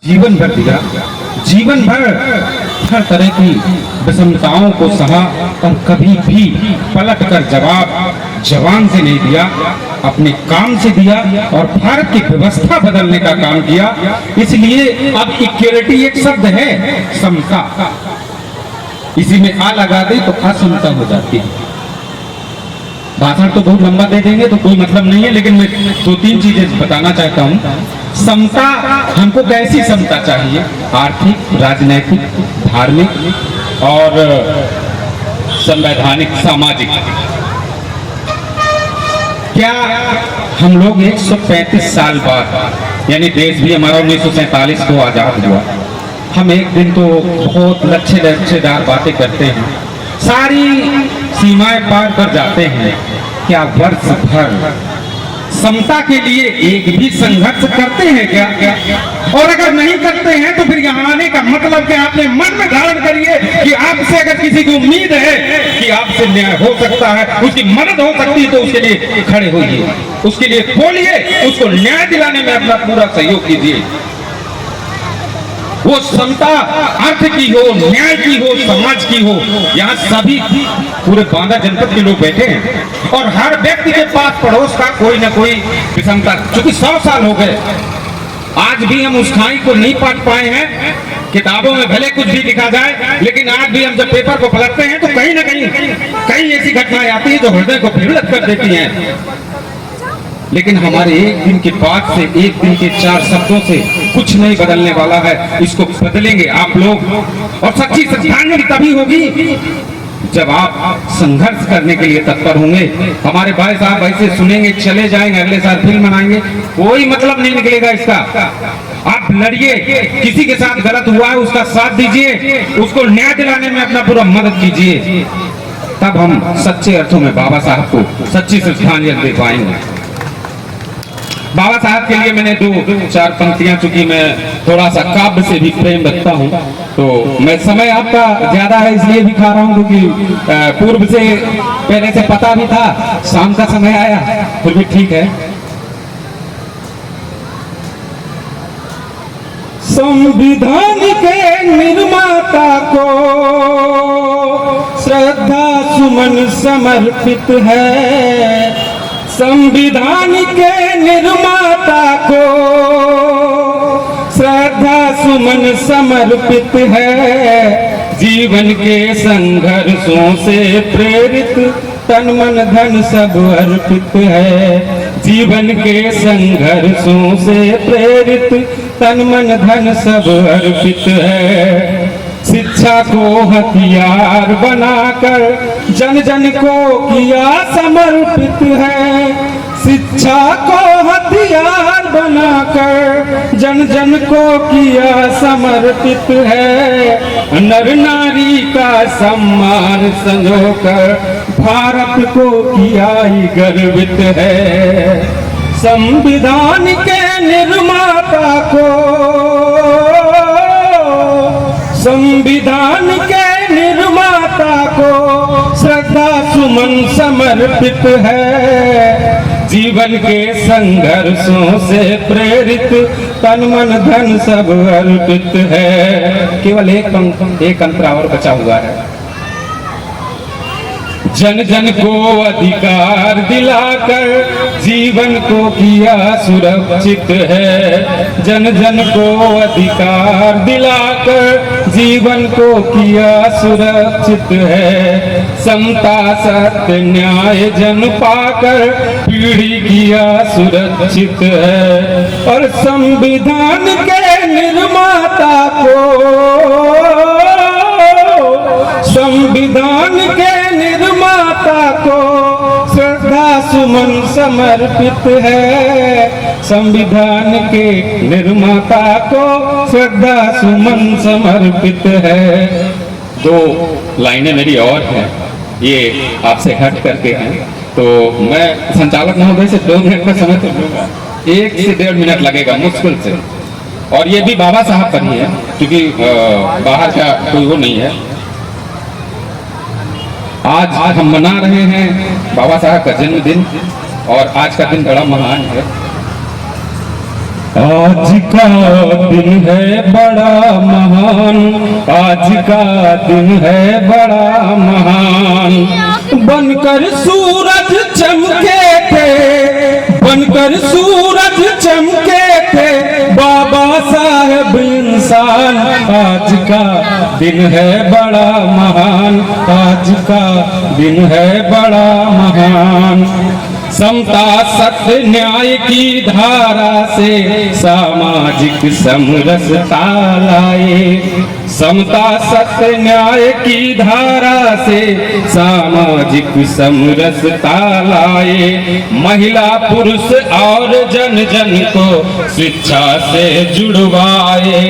जीवन भर दिया, जीवन भर हर तरह की विषमताओं को सहा और कभी भी पलट कर जवाब जवान से नहीं दिया, अपने काम से दिया और भारत की व्यवस्था बदलने का काम किया। इसलिए अब इक्वलिटी एक शब्द है, समता, इसी में आ लगा दे तो असमता हो जाती है। भाषण तो बहुत लंबा दे देंगे तो कोई मतलब नहीं है, लेकिन मैं दो तीन चीजें बताना चाहता हूँ। समता, हमको कैसी समता चाहिए? आर्थिक, राजनैतिक, धार्मिक और संवैधानिक, सामाजिक। क्या हम लोग 135 साल बाद, यानी देश भी हमारा 1947 को आजाद हुआ, हम एक दिन तो बहुत लच्छेदार बातें करते हैं, सारी सीमाएं पार कर जाते हैं। क्या वर्ष भर समता के लिए एक भी संघर्ष करते हैं क्या? और अगर नहीं करते हैं तो फिर यहाँ आने का मतलब कि आपने मन में धारण करिए कि आपसे अगर किसी को उम्मीद है कि आपसे न्याय हो सकता है, उसकी मदद हो सकती है, तो उसके लिए खड़े होइए, उसके लिए बोलिए, उसको न्याय दिलाने में अपना पूरा सहयोग कीजिए। वो समता अर्थ की हो, न्याय की हो, समाज की हो। यहाँ सभी पूरे बांदा जनपद के लोग बैठे हैं और हर व्यक्ति के पास पड़ोस का कोई ना कोई विषमता, चूंकि 100 साल हो गए आज भी हम उस खाई को नहीं पाट पाए हैं। किताबों में भले कुछ भी लिखा जाए, लेकिन आज भी हम जब पेपर को पलटते हैं तो कहीं ना कहीं ऐसी घटनाएं आती है जो हृदय को विचलित कर देती हैं। लेकिन हमारे एक दिन के बाद से, एक दिन के 4 शब्दों से कुछ नहीं बदलने वाला है। इसको बदलेंगे आप लोग, और सच्ची श्रद्धांजलि तभी होगी जब आप संघर्ष करने के लिए तत्पर होंगे। हमारे भाई साहब ऐसे सुनेंगे चले जाएंगे, अगले साल फिल्म बनाएंगे, कोई मतलब नहीं निकलेगा इसका। आप लड़िए, किसी के साथ गलत हुआ है उसका साथ दीजिए, उसको न्याय दिलाने में अपना पूरा मदद कीजिए, तब हम सच्चे अर्थों में बाबा साहब को सच्ची श्रद्धांजलि दे पाएंगे। बाबा साहब के लिए मैंने 2-4 पंक्तियां, चूंकि मैं थोड़ा सा काव्य से भी प्रेम रखता हूं, तो मैं समय आपका ज्यादा है इसलिए भी खा रहा हूं, क्योंकि पूर्व से पहले से पता भी था, शाम का समय आया, फिर भी ठीक है। संविधान के निर्माता को श्रद्धा सुमन समर्पित है, संविधान के निर्माता को श्रद्धा सुमन समर्पित है। जीवन के संघर्षों से प्रेरित तन मन धन सब अर्पित है, जीवन के संघर्षों से प्रेरित तन मन धन सब अर्पित है। शिक्षा को हथियार बनाकर जन जन को किया समर्पित है, शिक्षा को हथियार बनाकर जन जन को किया समर्पित है। नर नारी का सम्मान संजोकर भारत को किया ही गर्वित है। संविधान के निर्माता को, संविधान के निर्माता को श्रद्धा सुमन समर्पित है, जीवन के संघर्षों से प्रेरित तन मन धन सब अर्पित है। केवल एक अंतरा और बचा हुआ है। जन जन को अधिकार दिलाकर जीवन को किया सुरक्षित है, जन जन को अधिकार दिलाकर जीवन को किया सुरक्षित है। समता सत्य न्याय जन पाकर पीढ़ी किया सुरक्षित है, और संविधान के निर्माता को, संविधान के निर्माता को श्रद्धा सुमन समर्पित है, संविधान के निर्माता को श्रद्धा सुमन समर्पित है। 2 लाइनें मेरी और हैं, ये आपसे हट करके हैं, तो मैं संचालक महोदय से 2 मिनट का समय तो लूंगा, 1 से 1.5 मिनट लगेगा मुश्किल से। और ये भी बाबा साहब पर ही है, क्योंकि बाहर का कोई वो नहीं है। आज हम मना रहे हैं बाबा साहब का जन्मदिन, और आज का दिन बड़ा महान है। आज का दिन है बड़ा महान, आज का दिन है बड़ा महान। बनकर सूरज चमके थे, बनकर सूरज चमके थे बाबा साहब इंसान। आज का दिन है बड़ा महान, आज का दिन है बड़ा महान। समता सत्य न्याय की धारा से सामाजिक समरसता लाए, समता सत्य न्याय की धारा से सामाजिक समरसता लाए। महिला पुरुष और जन जन को शिक्षा से जुड़वाए।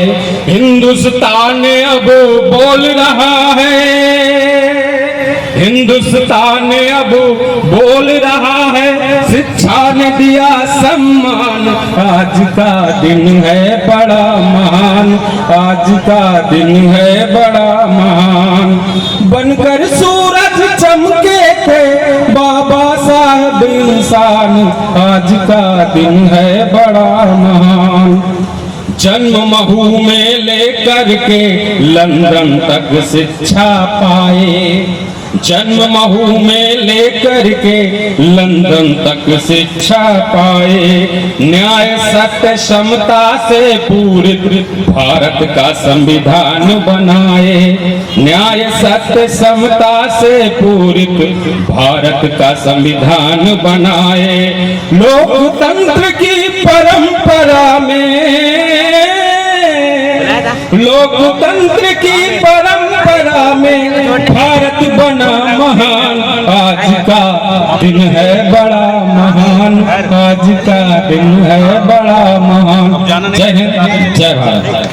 हिंदुस्तान अब बोल रहा है, हिंदुस्तान अब बोल रहा है, शिक्षा ने दिया सम्मान। आज का दिन है बड़ा महान, आज का दिन है बड़ा महान। बनकर सूरज चमके थे बाबा साहब इंसान। आज का दिन है बड़ा महान। जन्म महू में लेकर के लंदन तक शिक्षा पाए, जन्म महू में लेकर के लंदन तक शिक्षा पाए। न्याय सत्य समता से पूरित भारत का संविधान बनाए, न्याय सत्य समता से पूरित भारत का संविधान बनाए। लोकतंत्र की परंपरा में, लोकतंत्र की परंपरा में भारत बना महान। आज का दिन है बड़ा महान, आज का दिन है बड़ा महान। जय हिंद, जय भारत।